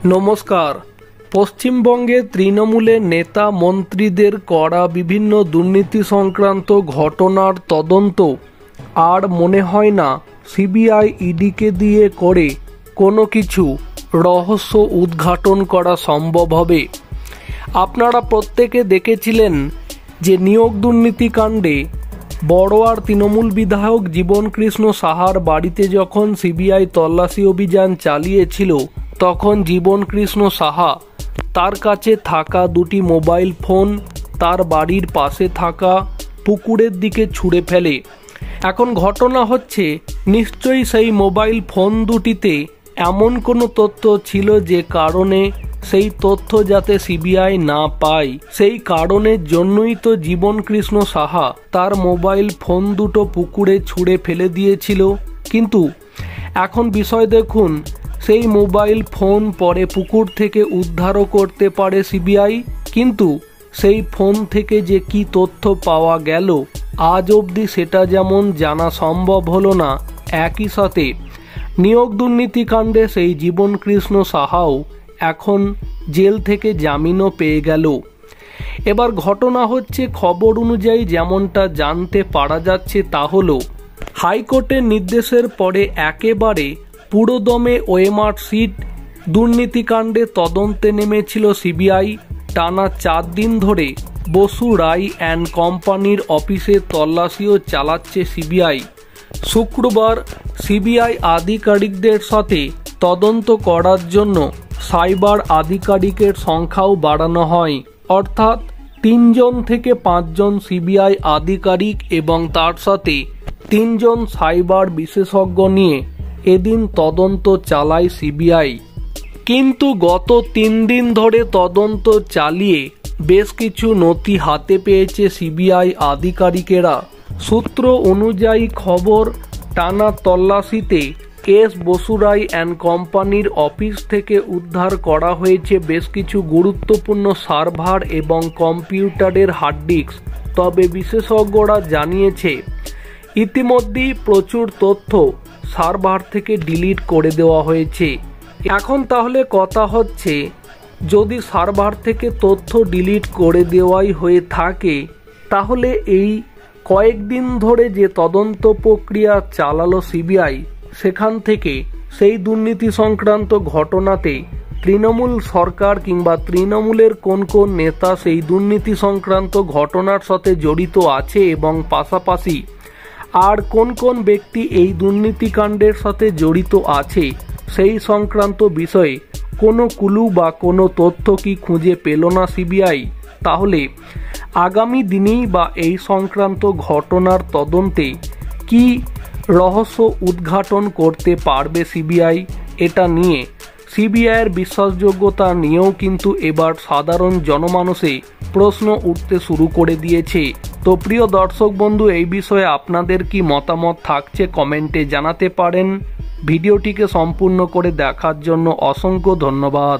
নমস্কার। পশ্চিমবঙ্গে তৃণমূলের নেতা মন্ত্রীদের করা বিভিন্ন দুর্নীতি সংক্রান্ত ঘটনার তদন্ত আর মনে হয় না সিবিআই ইডিকে দিয়ে করে কোনো কিছু রহস্য উদ্ঘাটন করা সম্ভব হবে। আপনারা প্রত্যেকে দেখেছিলেন যে নিয়োগ দুর্নীতি কাণ্ডে বড়োয়ার তৃণমূল বিধায়ক জীবনকৃষ্ণ সাহার বাড়িতে যখন সিবিআই তল্লাশি অভিযান চালিয়েছিল, তখন জীবনকৃষ্ণ সাহা তার কাছে থাকা দুটি মোবাইল ফোন তার বাড়ির পাশে থাকা পুকুরের দিকে ছুঁড়ে ফেলে। এখন ঘটনা হচ্ছে, নিশ্চয়ই সেই মোবাইল ফোন দুটিতে এমন কোনো তথ্য ছিল যে কারণে সেই তথ্য যাতে সিবিআই না পায়, সেই কারণের জন্যই তো জীবনকৃষ্ণ সাহা তার মোবাইল ফোন দুটো পুকুরে ছুঁড়ে ফেলে দিয়েছিল। কিন্তু এখন বিষয় দেখুন, সেই মোবাইল ফোন পরে পুকুর থেকে উদ্ধারও করতে পারে সিবিআই, কিন্তু সেই ফোন থেকে যে কি তথ্য পাওয়া গেল আজ অবধি সেটা যেমন জানা সম্ভব হলো না, একই সাথে নিয়োগ দুর্নীতি কাণ্ডে সেই জীবনকৃষ্ণ সাহাও এখন জেল থেকে জামিনও পেয়ে গেল। এবার ঘটনা হচ্ছে, খবর অনুযায়ী যেমনটা জানতে পারা যাচ্ছে তা হলো, হাইকোর্টের নির্দেশের পরে একেবারে পুরোদমে ওএমআর সিট দুর্নীতিকাণ্ডে তদন্তে নেমেছিল সিবিআই। টানা 4 দিন ধরে বসু রায় অ্যান্ড কোম্পানির অফিসে তল্লাশিও চালাচ্ছে সিবিআই। শুক্রবার সিবিআই আধিকারিকদের সাথে তদন্ত করার জন্য সাইবার আধিকারিকের সংখ্যাও বাড়ানো হয়, অর্থাৎ 3 জন থেকে 5 জন সিবিআই আধিকারিক এবং তার সাথে 3 জন সাইবার বিশেষজ্ঞ নিয়ে এদিন তদন্ত চালায় সিবিআই। কিন্তু গত 3 দিন ধরে তদন্ত চালিয়ে বেশ কিছু নথি হাতে পেয়েছে সিবিআই আধিকারিকেরা। সূত্র অনুযায়ী খবর, টানা তল্লাশিতে এস বসু রায় অ্যান্ড কোম্পানির অফিস থেকে উদ্ধার করা হয়েছে বেশ কিছু গুরুত্বপূর্ণ সার্ভার এবং কম্পিউটারের হার্ড ডিস্ক। তবে বিশেষজ্ঞরা জানিয়েছে ইতিমধ্যেই প্রচুর তথ্য সার্ভার থেকে ডিলিট করে দেওয়া হয়েছে। এখন তাহলে কথা হচ্ছে, যদি সার্ভার থেকে তথ্য ডিলিট করে দেওয়াই হয়ে থাকে, তাহলে এই কয়েকদিন ধরে যে তদন্ত প্রক্রিয়া চালালো সিবিআই, সেখান থেকে সেই দুর্নীতি সংক্রান্ত ঘটনাতে তৃণমূল সরকার কিংবা তৃণমূলের কোন কোন নেতা সেই দুর্নীতি সংক্রান্ত ঘটনার সাথে জড়িত আছে এবং পাশাপাশি আর কোন কোন ব্যক্তি এই দুর্নীতিকাণ্ডের সাথে জড়িত আছে, সেই সংক্রান্ত বিষয়ে কোনো ক্লু বা কোনো তথ্য কি খুঁজে পেল না সিবিআই? তাহলে আগামী দিনেই বা এই সংক্রান্ত ঘটনার তদন্তে কি রহস্য উদ্ঘাটন করতে পারবে সিবিআই? এটা নিয়ে সিবিআইয়ের বিশ্বাসযোগ্যতা নিয়েও কিন্তু এবার সাধারণ জনমানসে প্রশ্ন উঠতে শুরু করে দিয়েছে। তো প্রিয় দর্শক বন্ধু, এই বিষয়ে আপনাদের কি মতামত থাকছে কমেন্টে জানাতে পারেন। ভিডিওটিকে সম্পূর্ণ করে দেখার জন্য অসংখ্য ধন্যবাদ।